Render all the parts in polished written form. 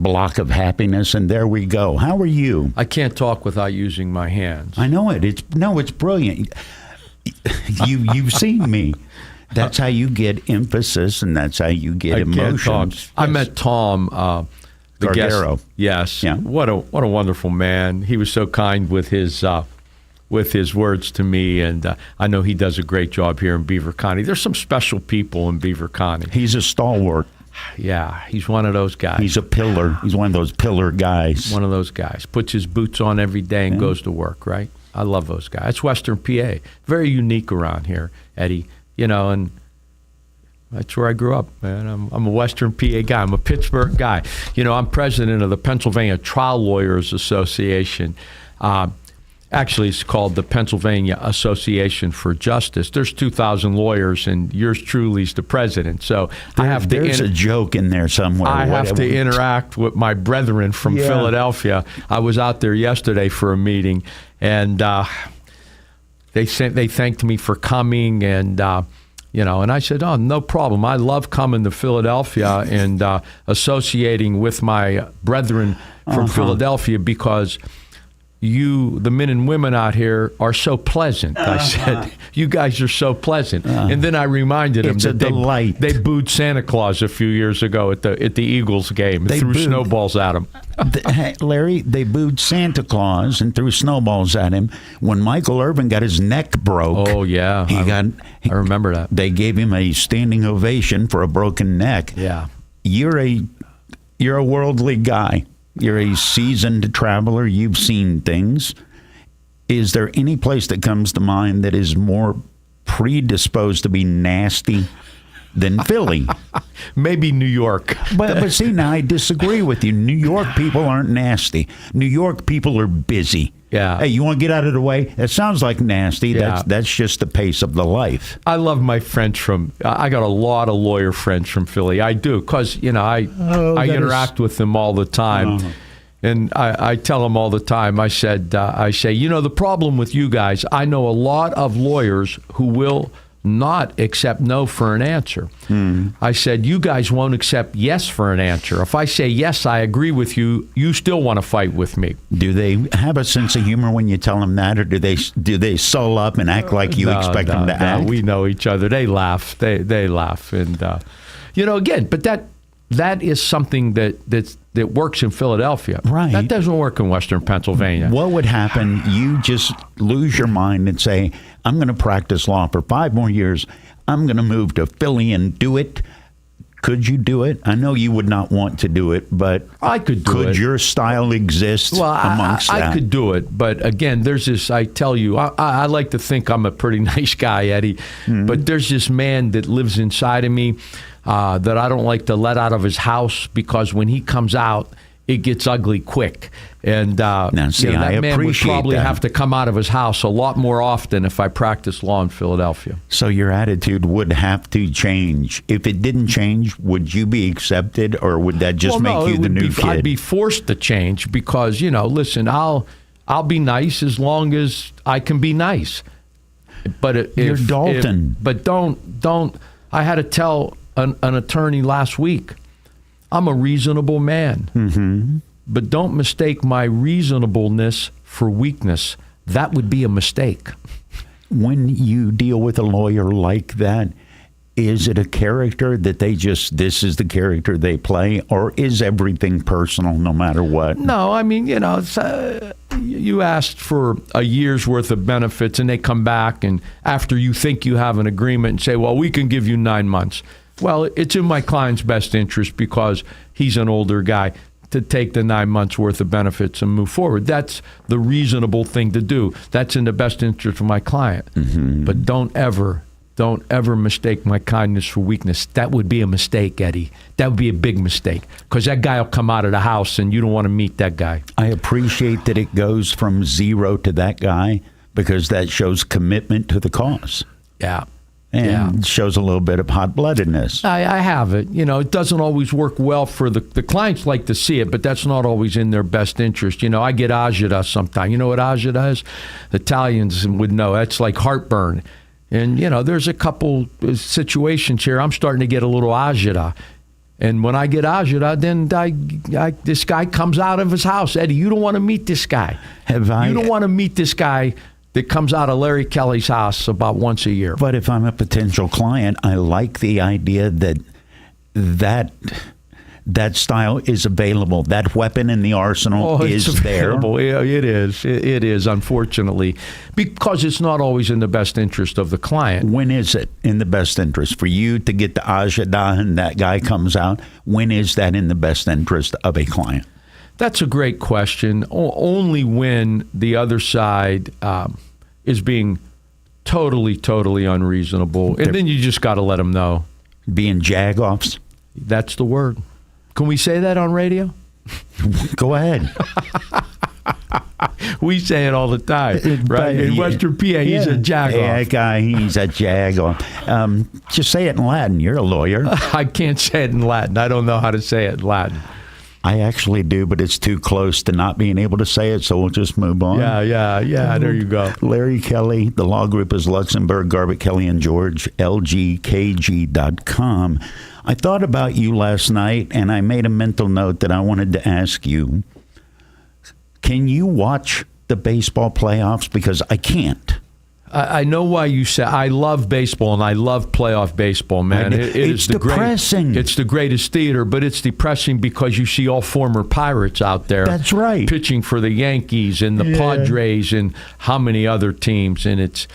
block of happiness, and there we go. How are you? I can't talk without using my hands. I know it. It's brilliant. You've seen me. That's how you get emphasis, and that's how you get emotions. Yes. I met Tom, the Gargaro. guest. Yes. Yeah. What a wonderful man. He was so kind with his words to me, and I know he does a great job here in Beaver County. There's some special people in Beaver County. He's a stalwart. Yeah, he's one of those guys. He's a pillar. He's one of those pillar guys. One of those guys. Puts his boots on every day and goes to work, right? I love those guys. It's Western PA. Very unique around here, Eddie. And that's where I grew up, man. I'm a Western PA guy. I'm a Pittsburgh guy. I'm president of the Pennsylvania Trial Lawyers Association. Actually, it's called the Pennsylvania Association for Justice. There's 2,000 lawyers, and yours truly is the president. So there's a joke in there somewhere. I have to interact with my brethren from Philadelphia. I was out there yesterday for a meeting, and they thanked me for coming, and and I said, oh, no problem. I love coming to Philadelphia and associating with my brethren from Philadelphia because the men and women out here are so pleasant. I said, you guys are so pleasant. And then I reminded them that they booed Santa Claus a few years ago at the Eagles game and threw snowballs at him. Larry, they booed Santa Claus and threw snowballs at him when Michael Irvin got his neck broke. Oh, yeah. I remember that. They gave him a standing ovation for a broken neck. Yeah. You're a worldly guy. You're a seasoned traveler. You've seen things. Is there any place that comes to mind that is more predisposed to be nasty than Philly? Maybe New York. But see, now I disagree with you. New York people aren't nasty. New York people are busy. Yeah. Hey, you want to get out of the way? That sounds like nasty. Yeah. That's just the pace of the life. I love my friends I got a lot of lawyer friends from Philly. I do, because, I interact with them all the time. And I tell them all the time, I say, the problem with you guys, I know a lot of lawyers who will not accept no for an answer. I said, you guys won't accept yes for an answer. If I say, yes, I agree with you, you still want to fight with me. Do they have a sense of humor when you tell them that, or do they sull up and act like you expect them to act? We know each other. They laugh. They laugh. And, again, but that is something that works in Philadelphia. Right. That doesn't work in Western Pennsylvania. What would happen? You just lose your mind and say, I'm going to practice law for 5 more years. I'm going to move to Philly and do it. Could you do it? I know you would not want to do it, but I could do it. Could your style exist amongst that? I could do it, but again, there's this, I tell you, I like to think I'm a pretty nice guy, Eddie, but there's this man that lives inside of me that I don't like to let out of his house, because when he comes out, it gets ugly quick. And now, see, that man would probably have to come out of his house a lot more often if I practiced law in Philadelphia. So your attitude would have to change. If it didn't change, would you be accepted, or would that just make you the new kid? I'd be forced to change because, listen, I'll be nice as long as I can be nice. But you're Dalton. But don't. I had to tell an attorney last week, I'm a reasonable man, but don't mistake my reasonableness for weakness. That would be a mistake. When you deal with a lawyer like that, is it a character that this is the character they play, or is everything personal no matter what? No, I mean, you asked for a year's worth of benefits and they come back, and after you think you have an agreement and say, well, we can give you 9 months. Well, it's in my client's best interest, because he's an older guy, to take the 9 months worth of benefits and move forward. That's the reasonable thing to do. That's in the best interest of my client. But don't ever mistake my kindness for weakness. That would be a mistake, Eddie. That would be a big mistake, because that guy will come out of the house and you don't want to meet that guy. I appreciate that it goes from 0 to that guy, because that shows commitment to the cause. Yeah. And shows a little bit of hot-bloodedness. I have it. It doesn't always work well for the clients. Like to see it, but that's not always in their best interest. I get agita sometimes. You know what agita is? Italians would know. That's like heartburn. And, there's a couple situations here. I'm starting to get a little agita. And when I get agita, then this guy comes out of his house. Eddie, you don't want to meet this guy. You don't want to meet this guy that comes out of Larry Kelly's house about once a year. But if I'm a potential client, I like the idea that style is available. That weapon in the arsenal is available. there. It is. It is, unfortunately, because it's not always in the best interest of the client. When is it in the best interest for you to get the agita and that guy comes out? When is that in the best interest of a client? That's a great question. Only when the other side is being totally unreasonable. And then you just got to let them know. Being jagoffs? That's the word. Can we say that on radio? Go ahead. We say it all the time, right? In Western PA, he's a jagoff. That guy, he's a jagoff. Just say it in Latin. You're a lawyer. I can't say it in Latin. I don't know how to say it in Latin. I actually do, but it's too close to not being able to say it, so we'll just move on. Yeah, there you go. Larry Kelly, the law group is Luxembourg, Garbutt, Kelly, and George, LGKG.com. I thought about you last night, and I made a mental note that I wanted to ask you. Can you watch the baseball playoffs? Because I can't. I know why you say I love baseball and I love playoff baseball, man. It's depressing. It's the greatest theater, but it's depressing because you see all former Pirates out there. That's right. Pitching for the Yankees and the Padres and how many other teams, and it's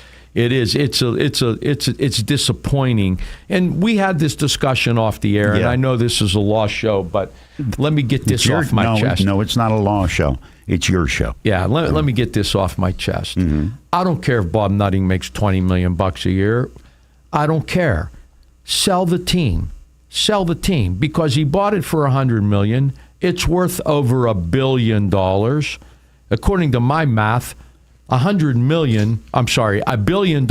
disappointing. And we had this discussion off the air, and I know this is a law show, but let me get this off my chest. No, it's not a law show. It's your show. Yeah, let me get this off my chest. Mm-hmm. I don't care if Bob Nutting makes $20 million a year. I don't care. Sell the team. Sell the team because he bought it for $100 million. It's worth over $1 billion. According to my math, $1 billion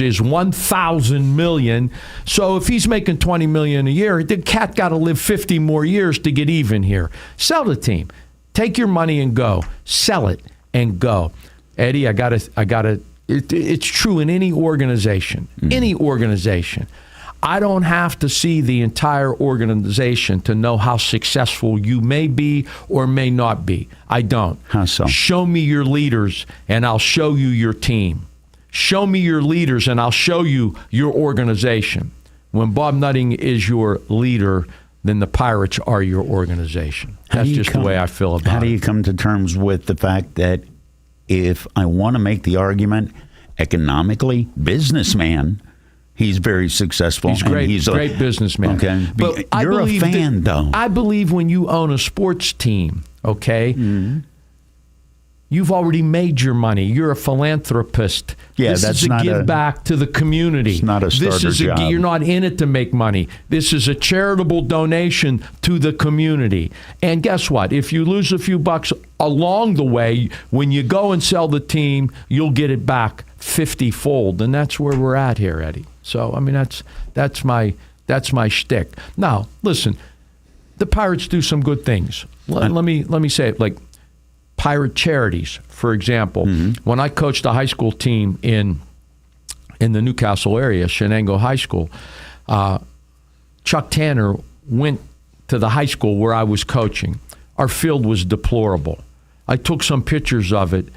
is 1,000 million. So if he's making $20 million a year, the cat got to live 50 more years to get even here. Sell the team. Take your money and go. Sell it and go. Eddie, it's true in any organization. Any organization. I don't have to see the entire organization to know how successful you may be or may not be. I don't. How so? Show me your leaders and I'll show you your team. Show me your leaders and I'll show you your organization. When Bob Nutting is your leader, then the Pirates are your organization. That's just the way I feel about it. How do you come to terms with the fact that if I want to make the argument economically, businessman, he's very successful. He's great. He's a great businessman. Okay. But you're a fan, though. I believe when you own a sports team, okay, you've already made your money. You're a philanthropist. Yeah, this that's is not give back to the community. It's not a starter job. You're not in it to make money. This is a charitable donation to the community. And guess what? If you lose a few bucks along the way, when you go and sell the team, you'll get it back 50-fold. And that's where we're at here, Eddie. So, I mean, that's my shtick. Now, listen, the Pirates do some good things. Let me say it, like Pirate Charities, for example. When I coached a high school team in the Newcastle area, Shenango High School, Chuck Tanner went to the high school where I was coaching. Our field was deplorable. I took some pictures of it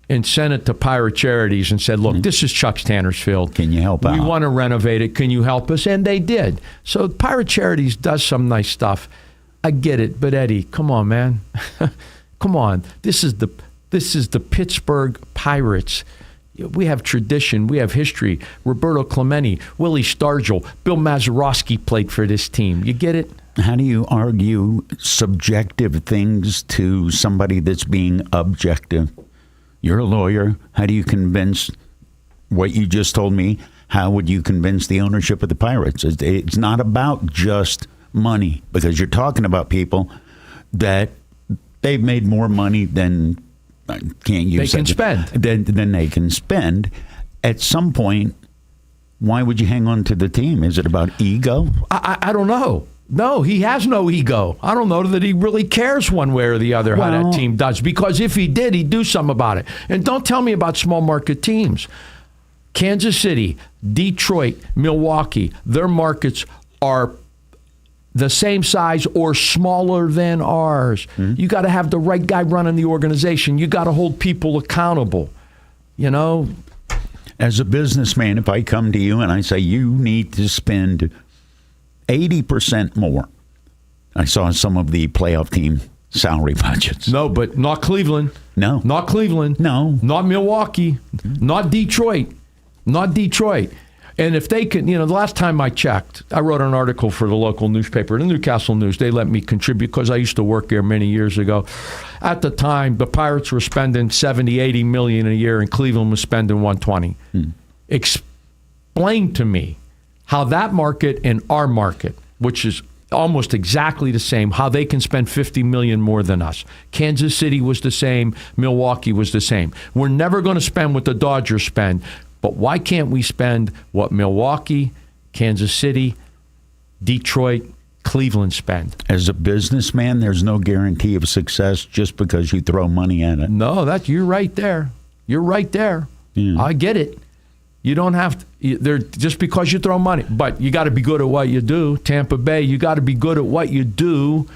and sent it to Pirate Charities and said, look, this is Chuck Tanner's field. Can you help out? We want to renovate it. Can you help us? And they did. So Pirate Charities does some nice stuff. I get it. But Eddie, come on, man. Come on. This is the Pittsburgh Pirates. We have tradition. We have history. Roberto Clemente, Willie Stargell, Bill Mazeroski played for this team. You get it? How do you argue subjective things to somebody that's being objective? You're a lawyer. How do you convince what you just told me? How would you convince the ownership of the Pirates? It's not about just money, because you're talking about people that they've made more money than than they can spend. At some point, why would you hang on to the team? Is it about ego? I don't know. No, he has no ego. I don't know that he really cares one way or the other how that team does, because if he did, he'd do something about it. And don't tell me about small market teams. Kansas City, Detroit, Milwaukee, their markets are the same size or smaller than ours. You got to have the right guy running the organization. You got to hold people accountable. You know, As a businessman, if I come to you and I say you need to spend 80% more, I saw some of the playoff team salary budgets. no, but not Cleveland. No. Not Cleveland. No. Not Milwaukee. Not Detroit. Not Detroit. And if they can, the last time I checked, I wrote an article for the local newspaper, the Newcastle News. They let me contribute because I used to work there many years ago. At the time, the Pirates were spending $70, $80 million a year, and Cleveland was spending $120. Explain to me how that market and our market, which is almost exactly the same, how they can spend $50 million more than us. Kansas City was the same. Milwaukee was the same. We're never going to spend what the Dodgers spend. But why can't we spend what Milwaukee, Kansas City, Detroit, Cleveland spend? As a businessman, there's no guarantee of success just because you throw money at it. No, you're right there. You're right there. Yeah. I get it. You don't have to, just because you throw money, but you got to be good at what you do. Tampa Bay, you got to be good at what you do.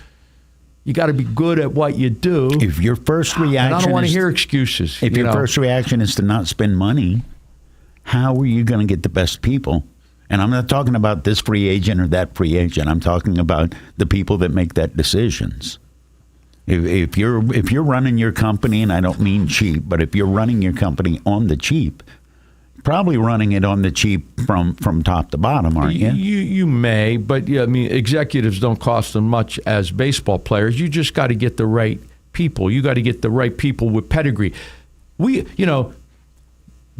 You got to be good at what you do. If your first reaction And I don't want to is- hear excuses. If you your know. first reaction is to not spend money, how are you going to get the best people? And I'm not talking about this free agent or that free agent. I'm talking about the people that make that decisions. If you're running your company, and I don't mean cheap, but if you're running your company on the cheap, probably running it on the cheap from top to bottom, aren't you? You may, but yeah, I mean, executives don't cost as much as baseball players. You just got to get the right people. You got to get the right people with pedigree.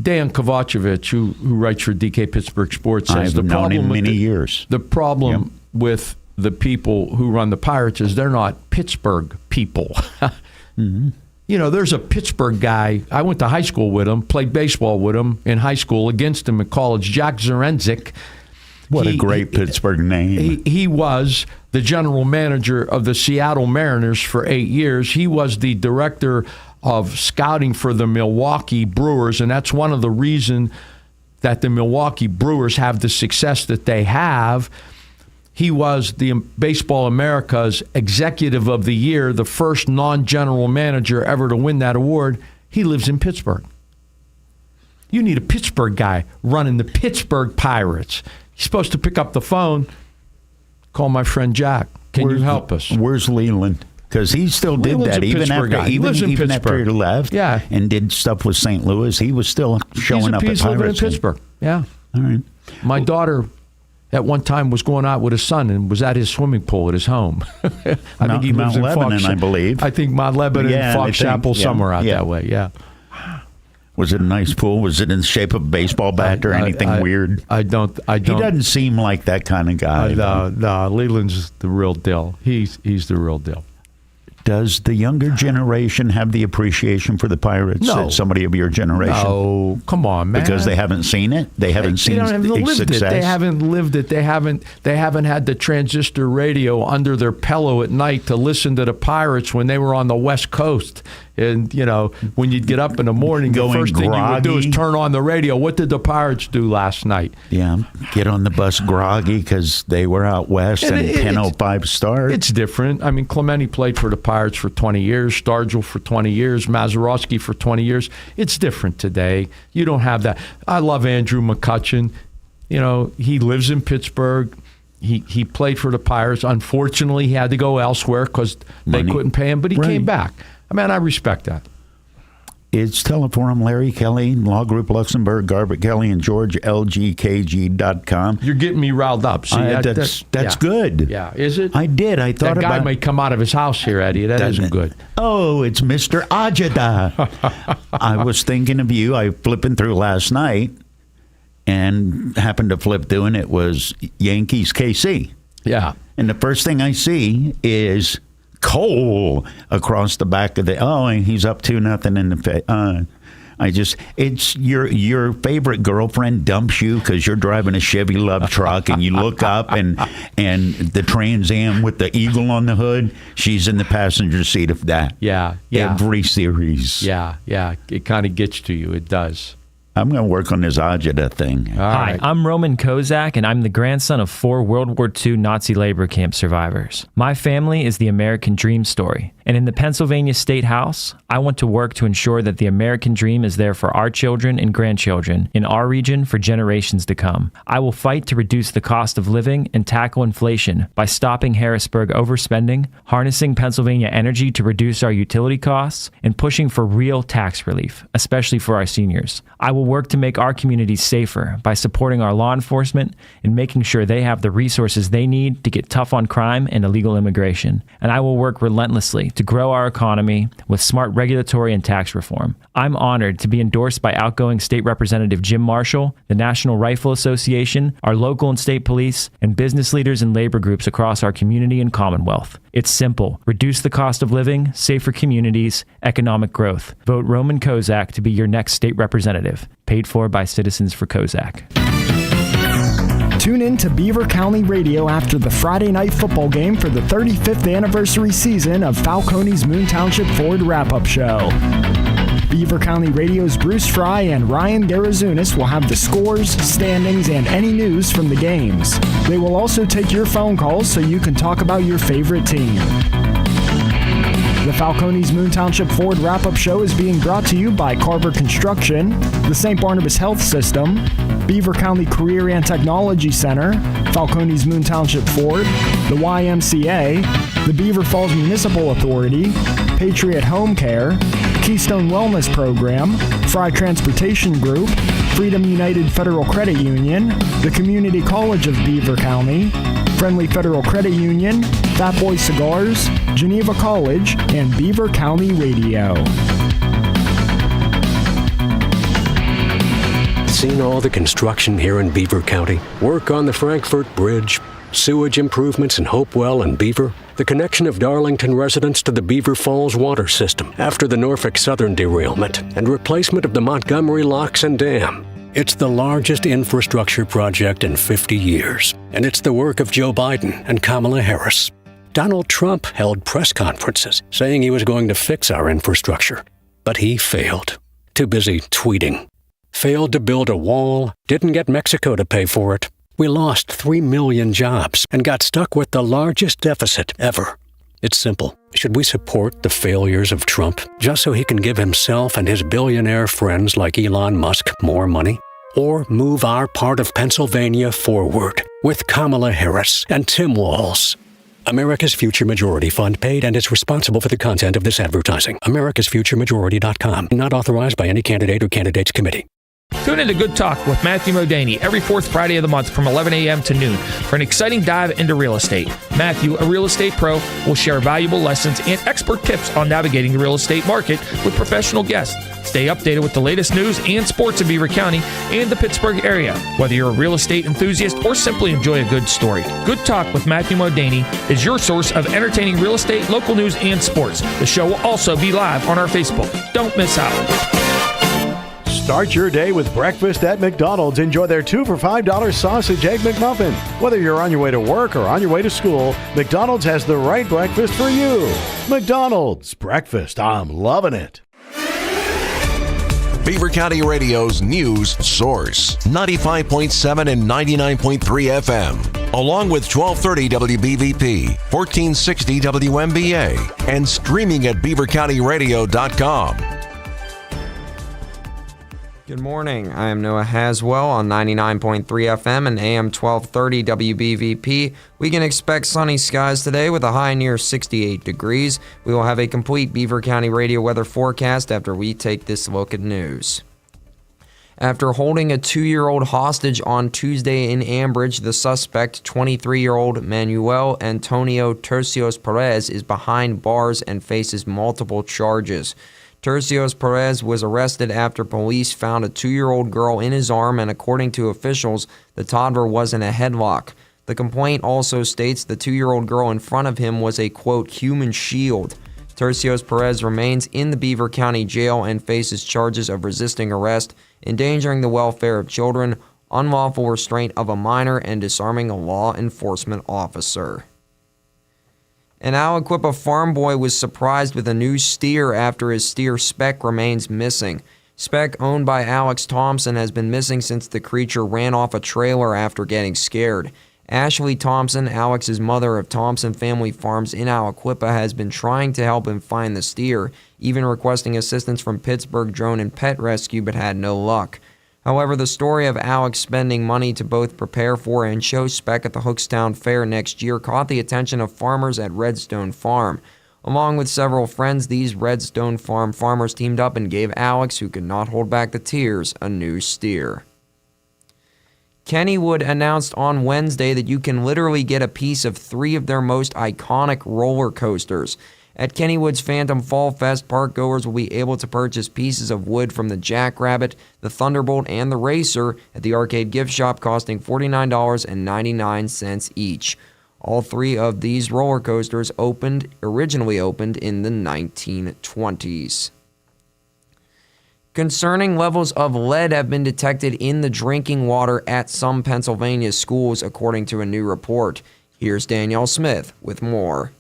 Dan Kovacevic, who writes for DK Pittsburgh Sports, says I've known him many years. The problem with the people who run the Pirates is they're not Pittsburgh people. There's a Pittsburgh guy. I went to high school with him, played baseball with him in high school, against him in college, Jack Zarenzik. What a great Pittsburgh name. He was the general manager of the Seattle Mariners for 8 years. He was the director of scouting for the Milwaukee Brewers, and that's one of the reasons that the Milwaukee Brewers have the success that they have. He was the Baseball America's Executive of the Year, the first non-general manager ever to win that award. He lives in Pittsburgh. You need a Pittsburgh guy running the Pittsburgh Pirates. He's supposed to pick up the phone, call my friend Jack. Can you help us? Where's Leland? Because he still did Leland's that a even Pittsburgh after guy. He lives in even after he Pittsburgh. left. Yeah. And did stuff with St. Louis. He was still showing up at He's living in Pirates. Pittsburgh. Yeah. All right. My daughter at one time was going out with his son and was at his swimming pool at his home. I think he lives Mount in Lebanon, I believe. I think Mount Lebanon, Yeah, Fox I think, Chapel, yeah, somewhere out yeah. that way. Yeah. Was it a nice pool? Was it in the shape of a baseball bat or anything weird? I don't. He doesn't seem like that kind of guy. No, Leland's the real deal. He's the real deal. Does the younger generation have the appreciation for the Pirates No. that somebody of your generation? Oh, come on, man. Because they haven't seen it? They haven't seen haven't the lived success? it. They haven't lived it. They haven't had the transistor radio under their pillow at night to listen to the Pirates when they were on the West Coast. And, when you'd get up in the morning, the Going first thing you would do is groggy. turn on the radio. What did the Pirates do last night? Yeah, get on the bus groggy because they were out west and It- 10:05 start. It's different. I mean, Clemente played for the Pirates for 20 years, Stargell for 20 years, Mazeroski for 20 years. It's different today. You don't have that. I love Andrew McCutchen. He lives in Pittsburgh. He played for the Pirates. Unfortunately, he had to go elsewhere because they Money. couldn't pay him, but he Right. came back. I mean, I respect that. It's Teleforum, Larry Kelly, Law Group Luxembourg, Garbutt Kelly, and George, LGKG.com. You're getting me riled up. See, That's yeah. good. Yeah, is it? I did. I thought that guy about may come out of his house here, Eddie. That isn't good. Oh, it's Mr. Ajada. I was thinking of you. I flipping through last night and happened to flip through, and it was Yankees KC. Yeah. And the first thing I see is Cole across the back of the. Oh, and he's up 2-0 in the. It's your favorite girlfriend dumps you because you're driving a Chevy Love truck and you look up and the Trans Am with the eagle on the hood, she's in the passenger seat of that. Yeah. Every series. Yeah. It kind of gets to you. It does. I'm going to work on this Ajita thing. Hi, I'm Roman Kozak, and I'm the grandson of 4 World War II Nazi labor camp survivors. My family is the American dream story, and in the Pennsylvania State House, I want to work to ensure that the American dream is there for our children and grandchildren in our region for generations to come. I will fight to reduce the cost of living and tackle inflation by stopping Harrisburg overspending, harnessing Pennsylvania energy to reduce our utility costs, and pushing for real tax relief, especially for our seniors. I will work to make our communities safer by supporting our law enforcement and making sure they have the resources they need to get tough on crime and illegal immigration. And I will work relentlessly to grow our economy with smart regulatory and tax reform. I'm honored to be endorsed by outgoing State Representative Jim Marshall, the National Rifle Association, our local and state police, and business leaders and labor groups across our community and Commonwealth. It's simple. Reduce the cost of living, safer communities, economic growth. Vote Roman Kozak to be your next state representative. Paid for by Citizens for Kozak. Tune in to Beaver County Radio after the Friday night football game for the 35th anniversary season of Falcone's Moon Township Ford Wrap-Up Show. Beaver County Radio's Bruce Fry and Ryan Garazunas will have the scores, standings, and any news from the games. They will also take your phone calls so you can talk about your favorite team. The Falcone's Moon Township Ford Wrap-Up Show is being brought to you by Carver Construction, the St. Barnabas Health System, Beaver County Career and Technology Center, Falcone's Moon Township Ford, the YMCA, the Beaver Falls Municipal Authority, Patriot Home Care, Keystone Wellness Program, Fry Transportation Group, Freedom United Federal Credit Union, the Community College of Beaver County, Friendly Federal Credit Union, Fat Boy Cigars, Geneva College, and Beaver County Radio. Seen all the construction here in Beaver County? Work on the Frankfurt Bridge, sewage improvements in Hopewell and Beaver, the connection of Darlington residents to the Beaver Falls water system after the Norfolk Southern derailment, and replacement of the Montgomery locks and dam. It's the largest infrastructure project in 50 years, and it's the work of Joe Biden and Kamala Harris. Donald Trump held press conferences saying he was going to fix our infrastructure, but he failed. Too busy tweeting. Failed to build a wall, didn't get Mexico to pay for it. We lost 3 million jobs and got stuck with the largest deficit ever. It's simple. Should we support the failures of Trump just so he can give himself and his billionaire friends like Elon Musk more money? Or move our part of Pennsylvania forward with Kamala Harris and Tim Walz? America's Future Majority Fund paid and is responsible for the content of this advertising. AmericasFutureMajority.com. Not authorized by any candidate or candidates committee. Tune in to Good Talk with Matthew Modini every fourth Friday of the month from 11 a.m. to noon for an exciting dive into real estate. Matthew, a real estate pro, will share valuable lessons and expert tips on navigating the real estate market with professional guests. Stay updated with the latest news and sports in Beaver County and the Pittsburgh area. Whether you're a real estate enthusiast or simply enjoy a good story, Good Talk with Matthew Modini is your source of entertaining real estate, local news, and sports. The show will also be live on our Facebook. Don't miss out. Start your day with breakfast at McDonald's. Enjoy their 2 for $5 sausage egg McMuffin. Whether you're on your way to work or on your way to school, McDonald's has the right breakfast for you. McDonald's breakfast. I'm loving it. Beaver County Radio's news source, 95.7 and 99.3 FM, along with 1230 WBVP, 1460 WMBA, and streaming at beavercountyradio.com. Good morning. I am Noah Haswell on 99.3 FM and AM 1230 WBVP. We can expect sunny skies today with a high near 68 degrees. We will have a complete Beaver County radio weather forecast after we take this look at news. After holding a 2-year-old hostage on Tuesday in Ambridge, the suspect, 23-year-old Manuel Antonio Tercios Perez, is behind bars and faces multiple charges. Tercios Perez was arrested after police found a 2-year-old girl in his arm, and according to officials, the toddler was in a headlock. The complaint also states the 2-year-old girl in front of him was a, quote, human shield. Tercios Perez remains in the Beaver County Jail and faces charges of resisting arrest, endangering the welfare of children, unlawful restraint of a minor, and disarming a law enforcement officer. An Aliquippa farm boy was surprised with a new steer after his steer Speck remains missing. Speck, owned by Alex Thompson, has been missing since the creature ran off a trailer after getting scared. Ashley Thompson, Alex's mother of Thompson Family Farms in Aliquippa, has been trying to help him find the steer, even requesting assistance from Pittsburgh Drone and Pet Rescue, but had no luck. However, the story of Alex spending money to both prepare for and show Speck at the Hookstown Fair next year caught the attention of farmers at Redstone Farm. Along with several friends, these Redstone Farm farmers teamed up and gave Alex, who could not hold back the tears, a new steer. Kennywood announced on Wednesday that you can literally get a piece of 3 of their most iconic roller coasters. At Kennywood's Phantom Fall Fest, parkgoers will be able to purchase pieces of wood from the Jackrabbit, the Thunderbolt, and the Racer at the arcade gift shop, costing $49.99 each. All 3 of these roller coasters originally opened in the 1920s. Concerning levels of lead have been detected in the drinking water at some Pennsylvania schools, according to a new report. Here's Danielle Smith with more.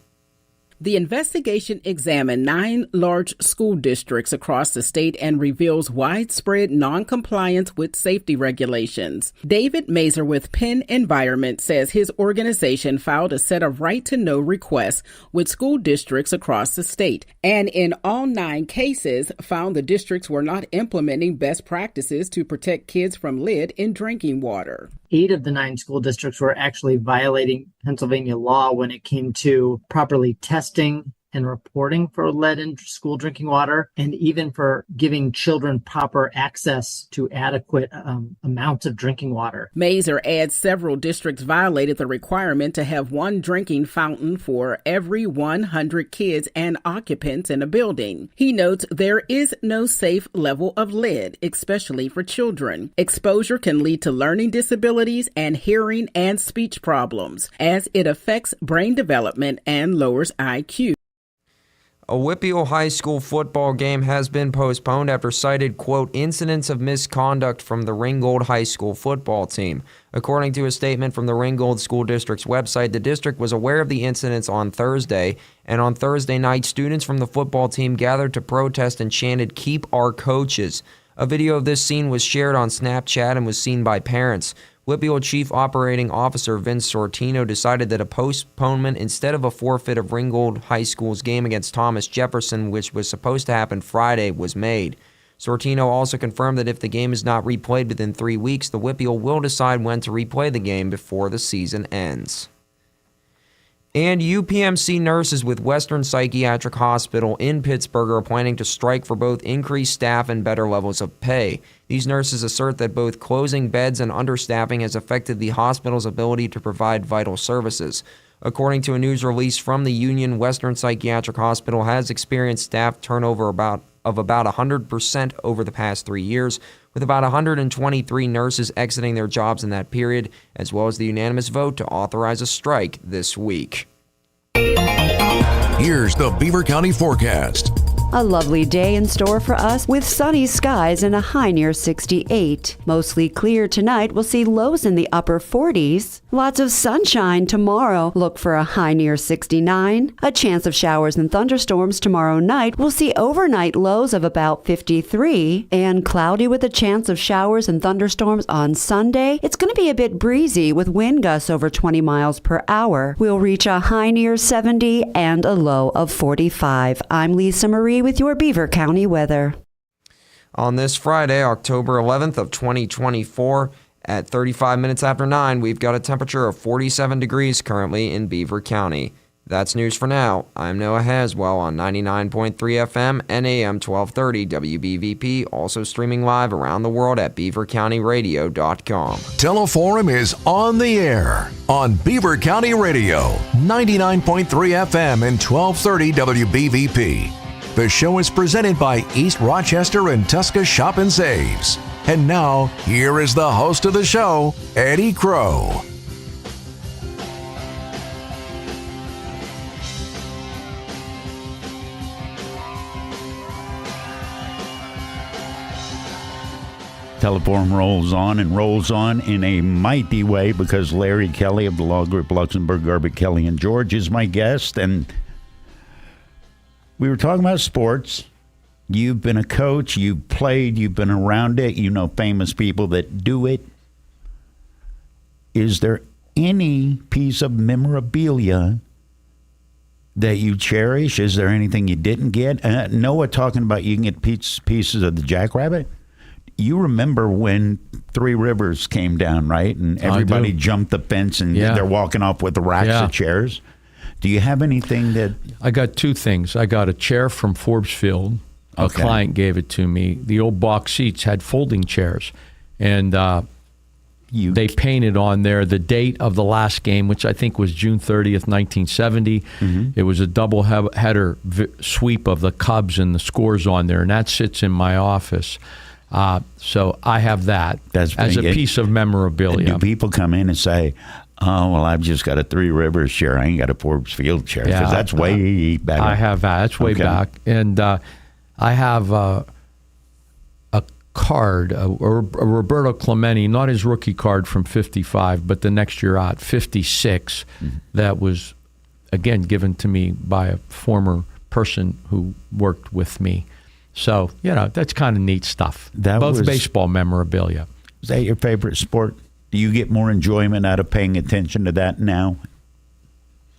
The investigation examined 9 large school districts across the state and reveals widespread noncompliance with safety regulations. David Mazer with Penn Environment says his organization filed a set of right-to-know requests with school districts across the state, and in all 9 cases found the districts were not implementing best practices to protect kids from lead in drinking water. 8 of the 9 school districts were actually violating Pennsylvania law when it came to properly testing and reporting for lead in school drinking water, and even for giving children proper access to adequate amounts of drinking water. Mazer adds several districts violated the requirement to have 1 drinking fountain for every 100 kids and occupants in a building. He notes there is no safe level of lead, especially for children. Exposure can lead to learning disabilities and hearing and speech problems, as it affects brain development and lowers IQ. A Whitfield High School football game has been postponed after cited, quote, incidents of misconduct from the Ringgold High School football team. According to a statement from the Ringgold School District's website, the district was aware of the incidents on Thursday, and on Thursday night, students from the football team gathered to protest and chanted, "Keep our coaches." A video of this scene was shared on Snapchat and was seen by parents. Whitfield Chief Operating Officer Vince Sortino decided that a postponement instead of a forfeit of Ringgold High School's game against Thomas Jefferson, which was supposed to happen Friday, was made. Sortino also confirmed that if the game is not replayed within 3 weeks, the Whitfield will decide when to replay the game before the season ends. And UPMC nurses with Western Psychiatric Hospital in Pittsburgh are planning to strike for both increased staff and better levels of pay. These nurses assert that both closing beds and understaffing has affected the hospital's ability to provide vital services. According to a news release from the union, Western Psychiatric Hospital has experienced staff turnover of about 100% over the past 3 years, with about 123 nurses exiting their jobs in that period, as well as the unanimous vote to authorize a strike this week. Here's the Beaver County forecast. A lovely day in store for us with sunny skies and a high near 68. Mostly clear tonight. We'll see lows in the upper 40s. Lots of sunshine tomorrow. Look for a high near 69. A chance of showers and thunderstorms tomorrow night. We'll see overnight lows of about 53. And cloudy with a chance of showers and thunderstorms on Sunday. It's going to be a bit breezy with wind gusts over 20 miles per hour. We'll reach a high near 70 and a low of 45. I'm Lisa Marie with your Beaver County weather. On this Friday, October 11th of 2024, at 35 minutes after 9, we've got a temperature of 47 degrees currently in Beaver County. That's news for now. I'm Noah Haswell on 99.3 FM and AM 1230 WBVP, also streaming live around the world at beavercountyradio.com. Teleforum is on the air on Beaver County Radio, 99.3 FM and 1230 WBVP. The show is presented by East Rochester and Tusca Shop and Saves. And now, here is the host of the show, Eddie Crow. Teleforum rolls on in a mighty way because Larry Kelly of the Law Group Luxembourg, Garbutt, Kelly, and George is my guest. And we were talking about sports, You've been a coach, you've played, you've been around it, you know famous people that do it. Is there any piece of memorabilia that you cherish? Is there anything you didn't get? Noah talking about you can get pieces of the Jackrabbit. You remember when Three Rivers came down, right? And everybody jumped the fence and they're walking off with the racks of chairs. Do you have anything that... I got two things. I got a chair from Forbes Field. A client gave it to me. The old box seats had folding chairs. And they painted on there the date of the last game, which I think was June 30th, 1970. Mm-hmm. It was a double header sweep of the Cubs and the scores on there. And that sits in my office. So I have that as a piece of memorabilia. Do people come in and say, oh, well, I've just got a Three Rivers chair. I ain't got a Forbes Field chair. Because that's way better. I have that. That's way back. And I have a card, a Roberto Clemente, not his rookie card from 55, but the next year out, 56, that was, again, given to me by a former person who worked with me. So, that's kind of neat stuff. Both baseball memorabilia. Is that your favorite sport? Do you get more enjoyment out of paying attention to that now?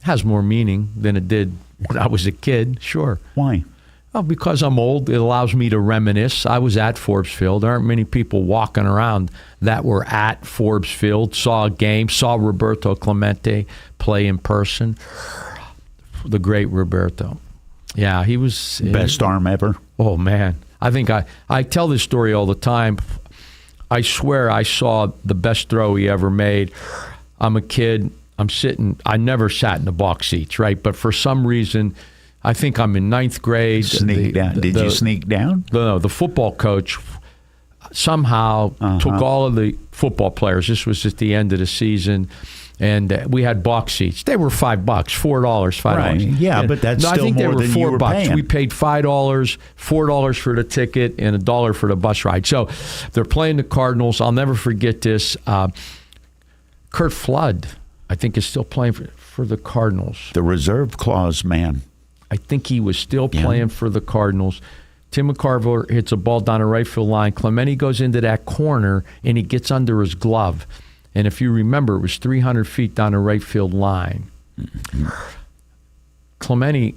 It has more meaning than it did when I was a kid, sure. Why? Well, because I'm old, it allows me to reminisce. I was at Forbes Field. There aren't many people walking around that were at Forbes Field, saw a game, saw Roberto Clemente play in person. The great Roberto. Yeah, he was... Best arm ever. Oh, man. I think I tell this story all the time. I swear I saw the best throw he ever made. I'm a kid. I never sat in the box seats, right? But for some reason... I think I'm in ninth grade. Sneak down. Did you sneak down? No, the football coach somehow took all of the football players. This was at the end of the season, and we had box seats. They were $5, $4, $5. Right. Yeah, but that's still I think more they were than you were $4. paying. We paid $5, $4 for the ticket, and $1 for the bus ride. So they're playing the Cardinals. I'll never forget this. Curt Flood, I think, is still playing for the Cardinals. The reserve clause man. I think he was still playing for the Cardinals. Tim McCarver hits a ball down the right field line. Clemente goes into that corner, and he gets under his glove. And if you remember, it was 300 feet down the right field line. Mm-hmm. Clemente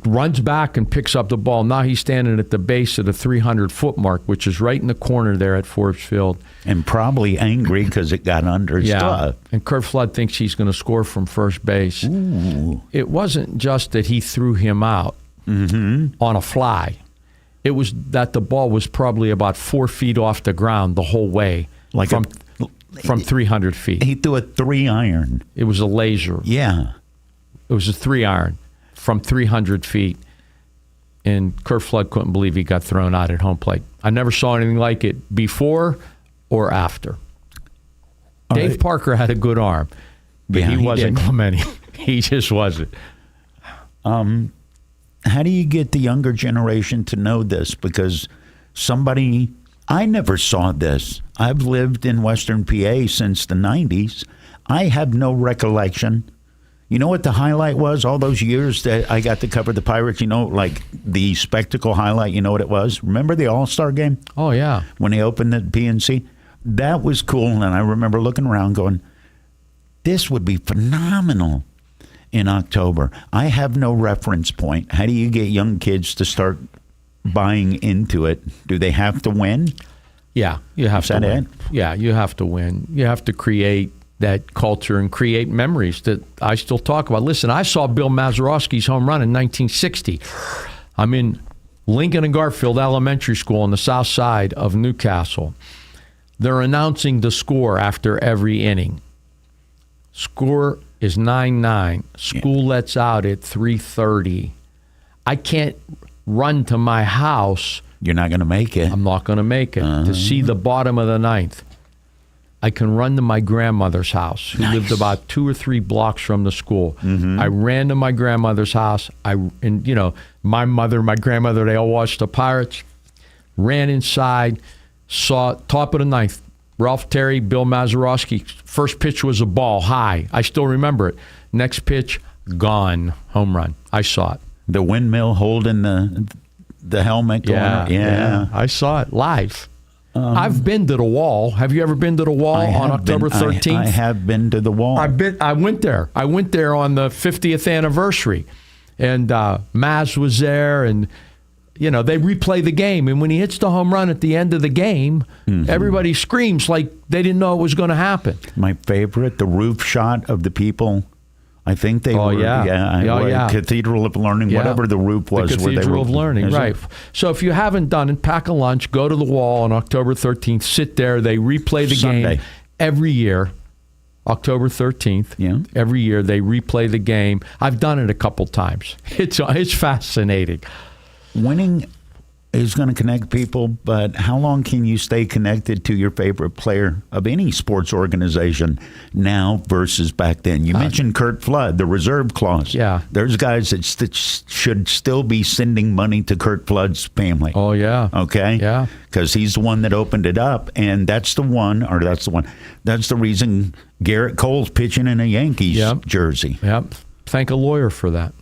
runs back and picks up the ball. Now he's standing at the base of the 300-foot mark, which is right in the corner there at Forbes Field. And probably angry because it got under his glove. And Curt Flood thinks he's going to score from first base. Ooh. It wasn't just that he threw him out on a fly. It was that the ball was probably about 4 feet off the ground the whole way, like from 300 feet. He threw a 3-iron. It was a laser. Yeah. It was a 3-iron from 300 feet. And Curt Flood couldn't believe he got thrown out at home plate. I never saw anything like it before or after. Dave Parker had a good arm, but he wasn't Clemente. He just wasn't. How do you get the younger generation to know this? Because I never saw this. I've lived in Western PA since the 90s. I have no recollection. You know what the highlight was all those years that I got to cover the Pirates? Like the spectacle highlight, you know what it was? Remember the All-Star game? Oh, yeah. When they opened the PNC? That was cool. And I remember looking around going, this would be phenomenal in October. I have no reference point. How do you get young kids to start buying into it? Do they have to win? Yeah, you have to win. It? Yeah, you have to win. You have to create that culture and create memories that I still talk about. Listen, I saw Bill Mazeroski's home run in 1960. I'm in Lincoln and Garfield Elementary School on the south side of Newcastle. They're announcing the score after every inning. Score is 9-9. School lets out at 3:30. I can't run to my house. You're not going to make it. I'm not going to make it to see the bottom of the ninth. I can run to my grandmother's house, who lived about 2 or 3 blocks from the school. I ran to my grandmother's house. My mother, my grandmother, they all watched the Pirates. Ran inside, saw top of the ninth. Ralph Terry, Bill Mazeroski. First pitch was a ball high. I still remember it. Next pitch, gone. Home run. I saw it. The windmill holding the helmet going on. Yeah. I saw it live. I've been to the Wall. Have you ever been to the Wall on October 13th? I have been to the Wall. I went there. I went there on the 50th anniversary, and Maz was there, and you know they replay the game. And when he hits the home run at the end of the game, everybody screams like they didn't know it was going to happen. My favorite, the roof shot of the people. I think they were, Cathedral of Learning, whatever the roof was. The Cathedral of Learning, right. It? So if you haven't done it, pack a lunch, go to the Wall on October 13th, sit there. They replay the game every year, October 13th. Yeah. Every year they replay the game. I've done it a couple times. It's fascinating. Winning is going to connect people, but how long can you stay connected to your favorite player of any sports organization now versus back then? You mentioned Curt Flood, the reserve clause. Yeah. There's guys that should still be sending money to Curt Flood's family. Oh, yeah. Okay? Yeah. Because he's the one that opened it up, and that's the reason Garrett Cole's pitching in a Yankees jersey. Yep. Thank a lawyer for that.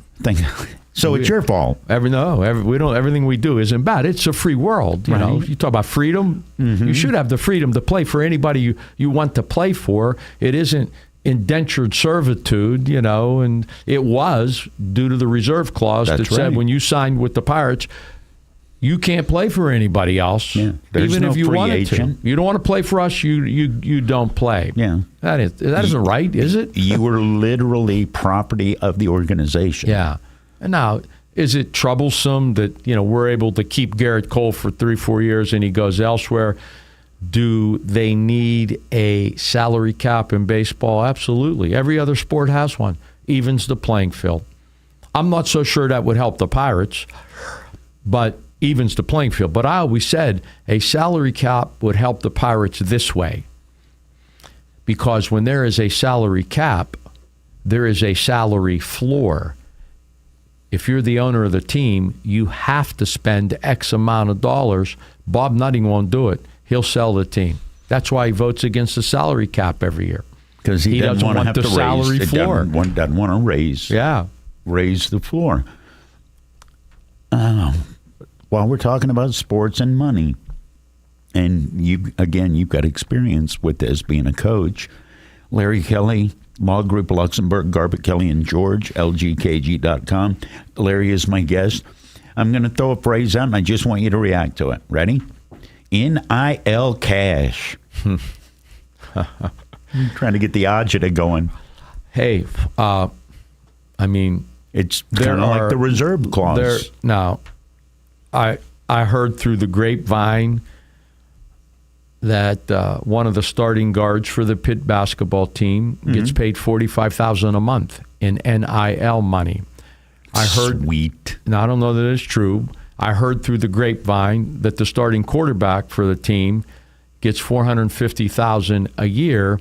So it's your fault. Everything we do isn't bad. It's a free world. You know, you talk about freedom. You should have the freedom to play for anybody you want to play for. It isn't indentured servitude, you know, and it was due to the reserve clause that said when you signed with the Pirates, you can't play for anybody else, even if you wanted to. You don't want to play for us, you don't play. Yeah. That isn't right, is it? You were literally property of the organization. Yeah. And now, is it troublesome that, you know, we're able to keep Garrett Cole for 3-4 years and he goes elsewhere? Do they need a salary cap in baseball? Absolutely. Every other sport has one. Evens the playing field. I'm not so sure that would help the Pirates, but evens the playing field. But I always said a salary cap would help the Pirates this way. Because when there is a salary cap, there is a salary floor. If you're the owner of the team, you have to spend X amount of dollars. Bob Nutting won't do it. He'll sell the team. That's why he votes against the salary cap every year. Because he doesn't want to have the salary floor. Doesn't want to raise the floor. While we're talking about sports and money, and you've got experience with this being a coach, Larry Kelly, Law Group Luxembourg, Garbutt, Kelly & George, LGKG.com. Larry is my guest. I'm going to throw a phrase out, and I just want you to react to it. Ready? NIL cash. I'm trying to get the agita going. Hey, I mean, it's kind of like the reserve clause. Now, I heard through the grapevine that one of the starting guards for the Pitt basketball team gets paid $45,000 a month in NIL money. I heard. Sweet. Now, I don't know that it's true. I heard through the grapevine that the starting quarterback for the team gets $450,000 a year,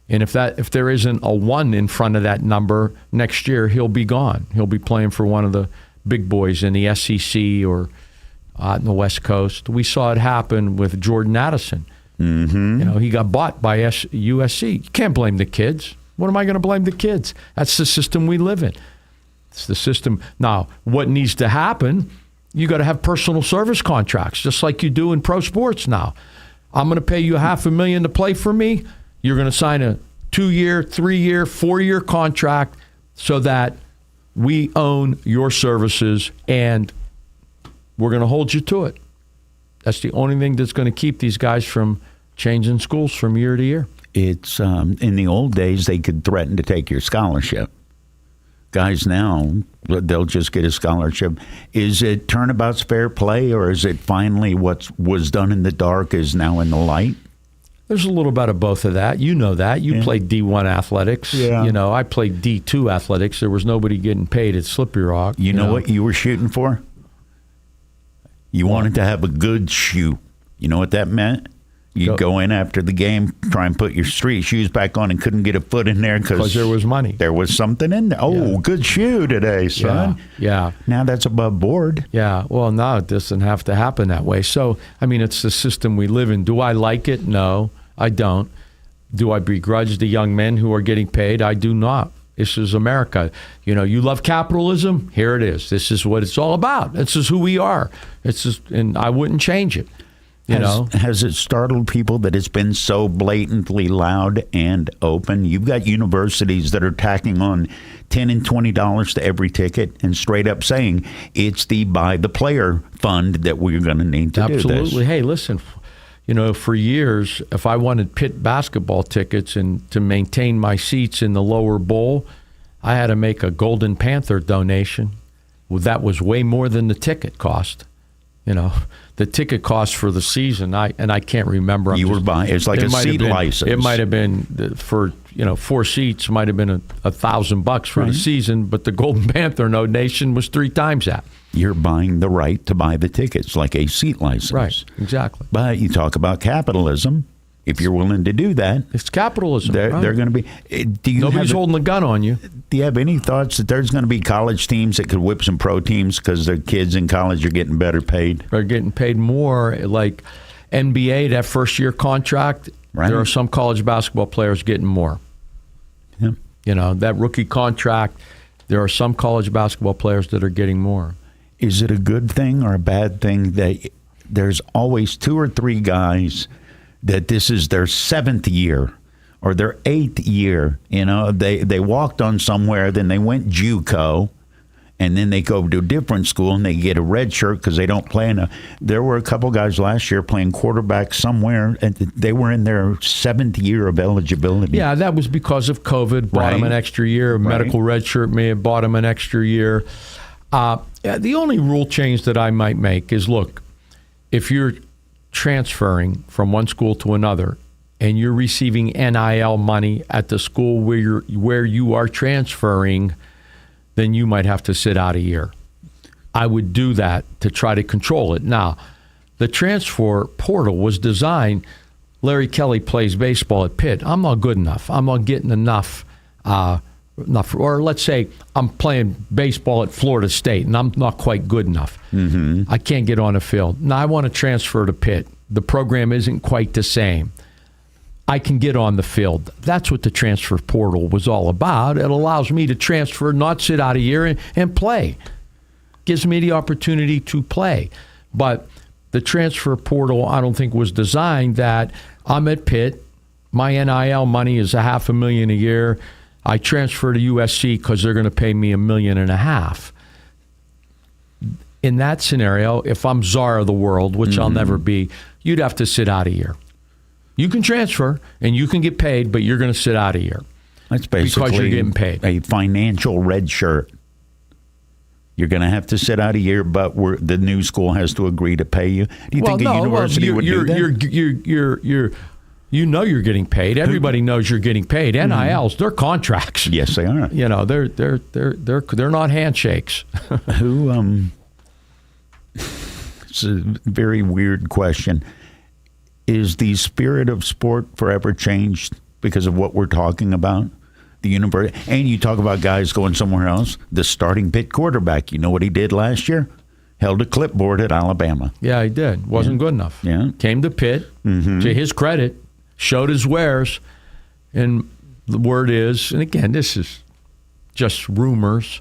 and if there isn't a 1 in front of that number next year, he'll be gone. He'll be playing for one of the big boys in the SEC or in the West Coast. We saw it happen with Jordan Addison. Mm-hmm. You know, he got bought by USC. You can't blame the kids. What am I going to blame the kids? That's the system we live in. It's the system. Now, what needs to happen, you got to have personal service contracts, just like you do in pro sports now. I'm going to pay you $500,000 to play for me. You're going to sign a 2-year, 3-year, 4-year contract so that we own your services and we're going to hold you to it. That's the only thing that's going to keep these guys from changing schools from year to year. It's in the old days, they could threaten to take your scholarship. Guys now, they'll just get a scholarship. Is it turnabout's fair play, or is it finally what was done in the dark is now in the light? There's a little bit of both of that. You know that. You played D1 athletics. Yeah. You know, I played D2 athletics. There was nobody getting paid at Slippery Rock. You know what you were shooting for? You wanted to have a good shoe. You know what that meant? You'd go in after the game, try and put your street shoes back on and couldn't get a foot in there because there was money. There was something in there. Oh, good shoe today, son. Yeah. Now that's above board. Yeah. Well, no, it doesn't have to happen that way. So, I mean, it's the system we live in. Do I like it? No, I don't. Do I begrudge the young men who are getting paid? I do not. This is America. You know, you love capitalism? Here it is. This is what it's all about. This is who we are. And I wouldn't change it. Has it startled people that it's been so blatantly loud and open? You've got universities that are tacking on $10 and $20 to every ticket and straight up saying it's the buy the player fund that we're going to need to do this. Absolutely. Hey, listen, for years, if I wanted Pitt basketball tickets and to maintain my seats in the lower bowl, I had to make a Golden Panther donation. Well, that was way more than the ticket cost. The ticket cost for the season, I can't remember. You were buying, it's like a seat license. It might have been for, 4 seats might have been $1,000 for the season, but the Golden Panther donation was 3 times that. You're buying the right to buy the tickets, like a seat license. Right, exactly. But you talk about capitalism. If you're willing to do that, it's capitalism. They're going to be. Nobody's holding a gun on you. Do you have any thoughts that there's going to be college teams that could whip some pro teams because their kids in college are getting better paid? They're getting paid more. Like NBA, that first year contract, right. There are some college basketball players getting more. Yeah. That rookie contract, there are some college basketball players that are getting more. Is it a good thing or a bad thing that there's always 2 or 3 guys that this is their 7th year or their 8th year? They walked on somewhere, then they went JUCO, and then they go to a different school and they get a red shirt because they don't play enough. There were a couple guys last year playing quarterback somewhere, and they were in their 7th year of eligibility. Yeah, that was because of COVID. Bought them an extra year. A medical red shirt may have bought them an extra year. The only rule change that I might make is, look, if you're transferring from one school to another and you're receiving NIL money at the school where you are transferring, then you might have to sit out a year. I would do that to try to control it. Now, the transfer portal was designed. Larry Kelly plays baseball at Pitt. I'm not good enough. I'm not getting enough. Or let's say I'm playing baseball at Florida State and I'm not quite good enough. Mm-hmm. I can't get on the field. Now I want to transfer to Pitt. The program isn't quite the same. I can get on the field. That's what the transfer portal was all about. It allows me to transfer, not sit out a year and play. Gives me the opportunity to play. But the transfer portal, I don't think was designed that I'm at Pitt. My NIL money is $500,000 a year. I transfer to USC because they're going to pay me $1.5 million. In that scenario, if I'm czar of the world, which I'll never be, you'd have to sit out a year. You can transfer and you can get paid, but you're going to sit out a year. That's basically because you're getting paid. A financial red shirt. You're going to have to sit out a year, but the new school has to agree to pay you. Do you think a university would do that? You're getting paid. Everybody knows you're getting paid. NILs, they're contracts. Yes, they are. They're not handshakes. It's a very weird question. Is the spirit of sport forever changed because of what we're talking about? The university, and you talk about guys going somewhere else. The starting Pitt quarterback, you know what he did last year? Held a clipboard at Alabama. Yeah, he did. Wasn't good enough. Yeah. Came to Pitt. To his credit, showed his wares, and the word is, and again, this is just rumors,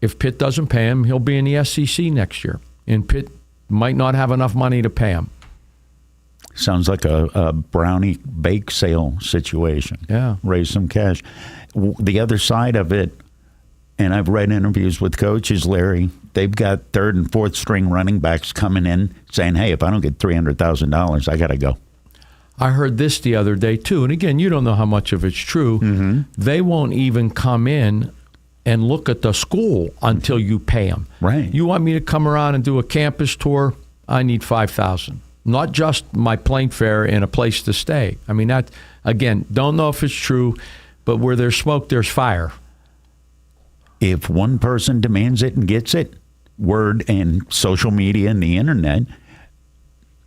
if Pitt doesn't pay him, he'll be in the SEC next year, and Pitt might not have enough money to pay him. Sounds like a brownie bake sale situation. Yeah. Raise some cash. The other side of it, and I've read interviews with coaches, Larry, they've got 3rd and 4th string running backs coming in saying, hey, if I don't get $300,000, I got to go. I heard this the other day, too. And again, you don't know how much of it's true. They won't even come in and look at the school until you pay them. Right. You want me to come around and do a campus tour? I need $5,000. Not just my plane fare and a place to stay. I mean, that, again, don't know if it's true, but where there's smoke, there's fire. If one person demands it and gets it, word and social media and the internet,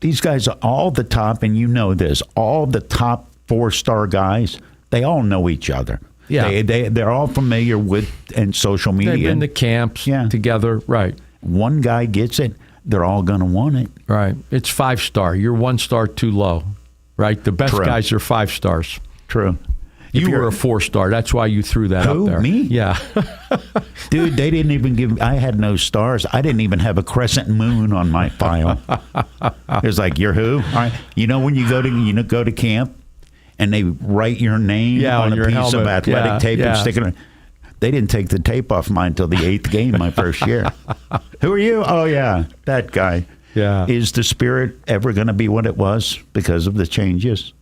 these guys are all the top, and you know this, all the top 4-star guys, they all know each other. Yeah. They're all familiar with and social media. They've been to camps together. Right. One guy gets it, they're all going to want it. Right. It's 5-star. You're 1 star too low. Right. The best True. guys are 5 stars. True. You were a 4-star. That's why you threw that Who, up there. me? Yeah. Dude, they didn't even give. I had no stars. I didn't even have a crescent moon on my file. It was like, you're who? All right. You know when you go to camp and they write your name on a your piece helmet. of athletic tape and yeah. stick it. They didn't take the tape off mine until the 8th game my first year. Who are you? Oh yeah, that guy. Yeah. Is the spirit ever going to be what it was because of the changes?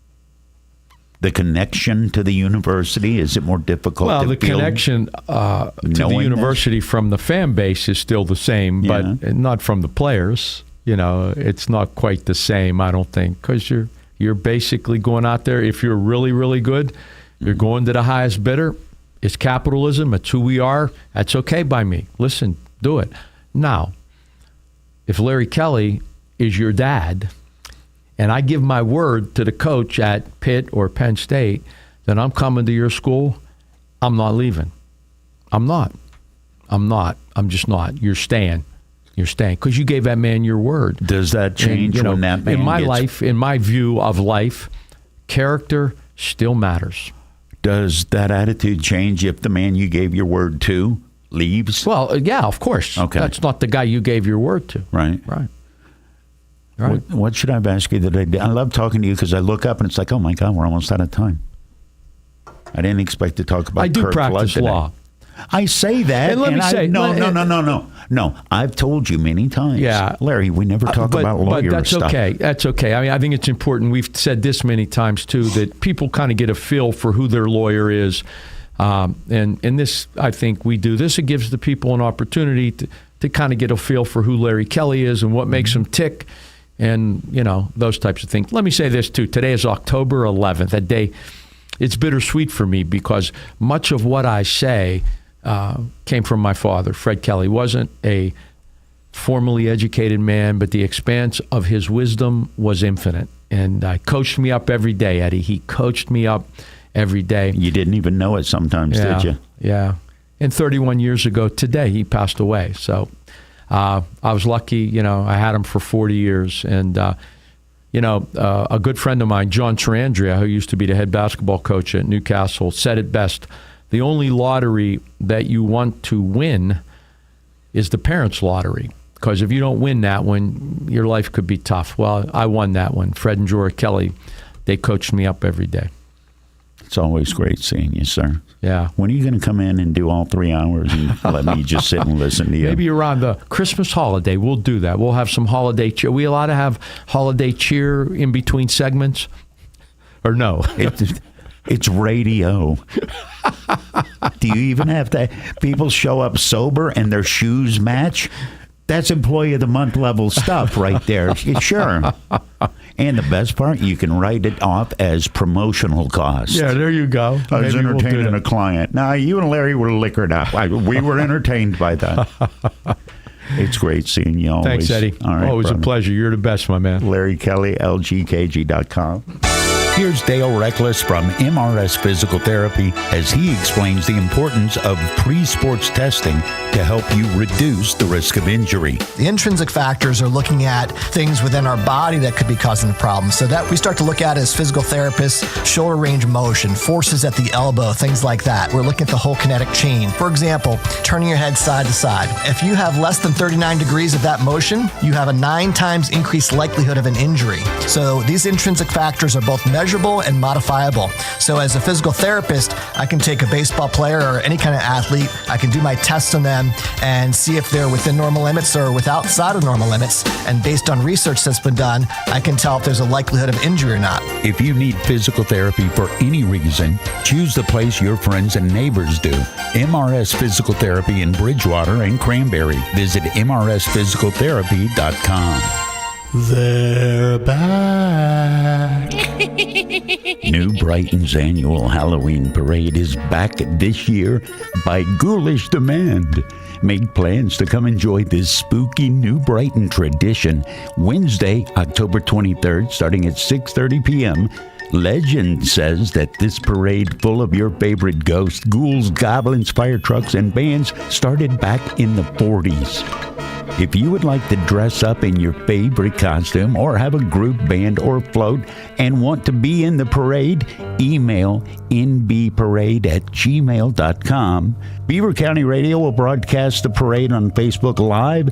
The connection to the university, is it more difficult Well, to the feel connection to the knowing university from the fan base is still the same, Yeah. but not from the players. It's not quite the same, I don't think, because you're basically going out there. If you're really, really good, you're going to the highest bidder. It's capitalism. It's who we are. That's okay by me. Listen, do it. Now, if Larry Kelly is your dad, and I give my word to the coach at Pitt or Penn State that I'm coming to your school, I'm not leaving. I'm not. I'm just not. You're staying. Because you gave that man your word. Does that change when that man in my gets... life, in my view of life, character still matters. Does that attitude change if the man you gave your word to leaves? Well, yeah, of course. Okay. That's not the guy you gave your word to. Right. What should I have asked you today? I love talking to you because I look up and it's like, oh my God, we're almost out of time. I didn't expect to talk about I do Kurt Flood practice today. law. I say that. And let me say, No. I've told you many times. Yeah. Larry, we never talk about lawyer But that's stuff. okay. That's okay. I mean, I think it's important. We've said this many times, too, that people kind of get a feel for who their lawyer is. And this, I think we do. This, it gives the people an opportunity to kind of get a feel for who Larry Kelly is and what makes him tick and, those types of things. Let me say this, too. Today is October 11th. That day, it's bittersweet for me because much of what I say came from my father. Fred Kelly wasn't a formally educated man, but the expanse of his wisdom was infinite. And coached me up every day, Eddie. He coached me up every day. You didn't even know it sometimes, did you? Yeah. And 31 years ago today, he passed away. So I was lucky, I had him for 40 years. And, a good friend of mine, John Tarandria, who used to be the head basketball coach at Newcastle, said it best. The only lottery that you want to win is the parents' lottery. Because if you don't win that one, your life could be tough. Well, I won that one. Fred and Jorah Kelly, they coached me up every day. It's always great seeing you, sir. Yeah. When are you going to come in and do all 3 hours and let me just sit and listen to you? Maybe around the Christmas holiday, we'll do that. We'll have some holiday cheer. Are we allowed to have holiday cheer in between segments? Or no? It's radio. Do you even have to? People show up sober and their shoes match? That's Employee of the Month level stuff right there. Sure. And the best part, you can write it off as promotional costs. Yeah, there you go. I was Maybe we'll do entertaining that. a client. Now, you and Larry were liquored up. We were entertained by that. It's great seeing you always. Thanks, Eddie. All right, Always brother. a pleasure. You're the best, my man. Larry Kelly, LGKG.com. Here's Dale Reckless from MRS Physical Therapy as he explains the importance of pre-sports testing to help you reduce the risk of injury. The intrinsic factors are looking at things within our body that could be causing the problem. So that we start to look at as physical therapists, shoulder range of motion, forces at the elbow, things like that. We're looking at the whole kinetic chain. For example, turning your head side to side. If you have less than 39 degrees of that motion, you have a 9 times increased likelihood of an injury. So these intrinsic factors are both measurable and modifiable. So as a physical therapist, I can take a baseball player or any kind of athlete, I can do my tests on them and see if they're within normal limits or outside of normal limits. And based on research that's been done, I can tell if there's a likelihood of injury or not. If you need physical therapy for any reason, choose the place your friends and neighbors do. MRS Physical Therapy in Bridgewater and Cranberry. Visit mrsphysicaltherapy.com. They're back. New Brighton's annual Halloween parade is back this year by ghoulish demand. Make plans to come enjoy this spooky New Brighton tradition Wednesday, October 23rd, starting at 6:30 p.m. Legend says that this parade full of your favorite ghosts, ghouls, goblins, fire trucks, and bands started back in the 40s. If you would like to dress up in your favorite costume or have a group band or float and want to be in the parade, email nbparade@gmail.com. Beaver County Radio will broadcast the parade on Facebook Live